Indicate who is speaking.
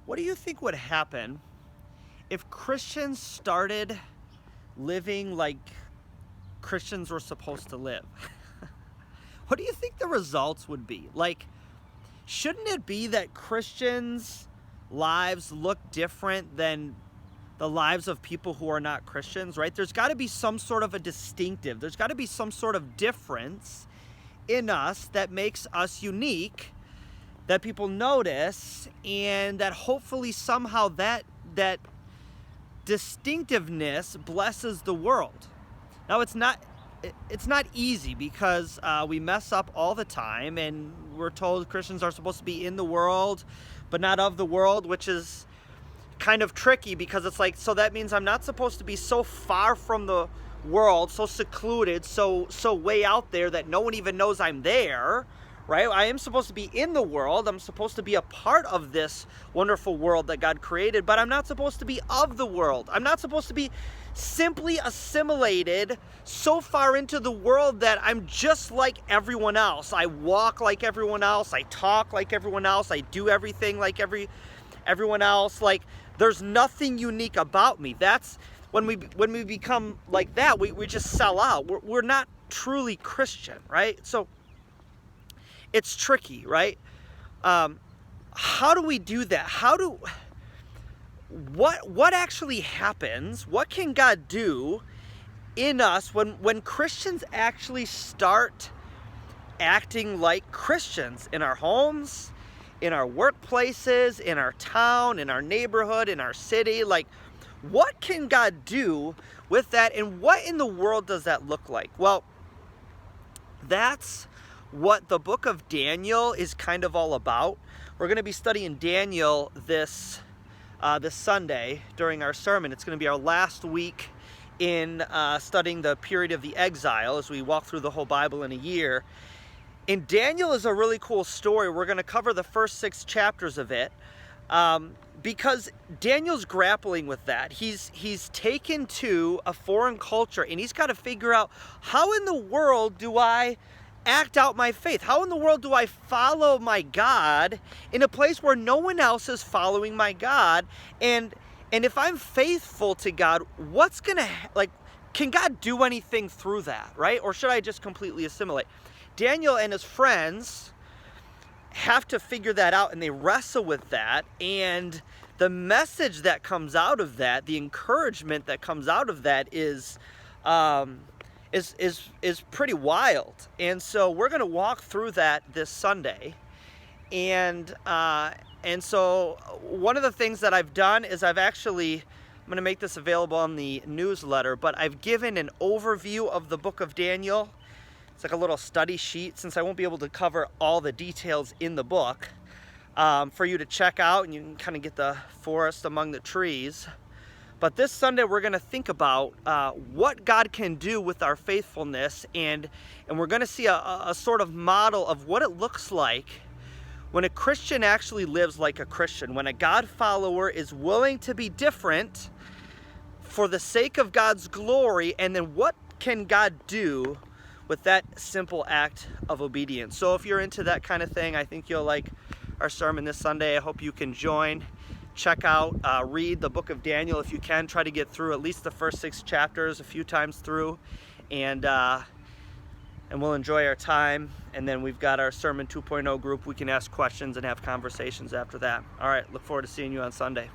Speaker 1: What do you think would happen if Christians started living like Christians were supposed to live? What do you think the results would be? Like, shouldn't it be that Christians' lives look different than the lives of people who are not Christians, right? There's got to be some sort of a distinctive. There's got to be some sort of difference in us that makes us unique, that people notice, and that hopefully somehow that distinctiveness blesses the world. Now it's not easy because we mess up all the time, and we're told Christians are supposed to be in the world but not of the world, which is kind of tricky because it's like, so that means I'm not supposed to be so far from the world, so secluded, so way out there that no one even knows I'm there, right? I am supposed to be in the world. I'm supposed to be a part of this wonderful world that God created, but I'm not supposed to be of the world. I'm not supposed to be simply assimilated so far into the world that I'm just like everyone else. I walk like everyone else. I talk like everyone else. I do everything like everyone else. Like, there's nothing unique about me. That's when we become like that, we just sell out. We're not truly Christian, right? So it's tricky, right? How do we do that? What actually happens? What can God do in us when Christians actually start acting like Christians in our homes, in our workplaces, in our town, in our neighborhood, in our city? Like, what can God do with that, and what in the world does that look like? Well, that's what the book of Daniel is kind of all about. We're going to be studying Daniel this Sunday during our sermon. It's going to be our last week in studying the period of the exile as we walk through the whole Bible in a year. And Daniel is a really cool story. We're going to cover the first 6 chapters of it because Daniel's grappling with that. He's taken to a foreign culture, and he's got to figure out, how in the world do I act out my faith? How in the world do I follow my God in a place where no one else is following my God? And if I'm faithful to God, what's going to, can God do anything through that, right? Or should I just completely assimilate? Daniel and his friends have to figure that out, and they wrestle with that. And the message that comes out of that, the encouragement that comes out of that is pretty wild. And so we're going to walk through that this Sunday. And so one of the things that I've done is I'm going to make this available on the newsletter, but I've given an overview of the book of Daniel. It's like a little study sheet, since I won't be able to cover all the details in the book, for you to check out, and you can kind of get the forest among the trees. But this Sunday we're going to think about what God can do with our faithfulness, and we're going to see a sort of model of what it looks like when a Christian actually lives like a Christian, when a God follower is willing to be different for the sake of God's glory, and then what can God do with that simple act of obedience. So if you're into that kind of thing, I think you'll like our sermon this Sunday. I hope you can join. Check out, read the book of Daniel if you can. Try to get through at least the first 6 chapters a few times through, and we'll enjoy our time. And then we've got our Sermon 2.0 group. We can ask questions and have conversations after that. All right, look forward to seeing you on Sunday.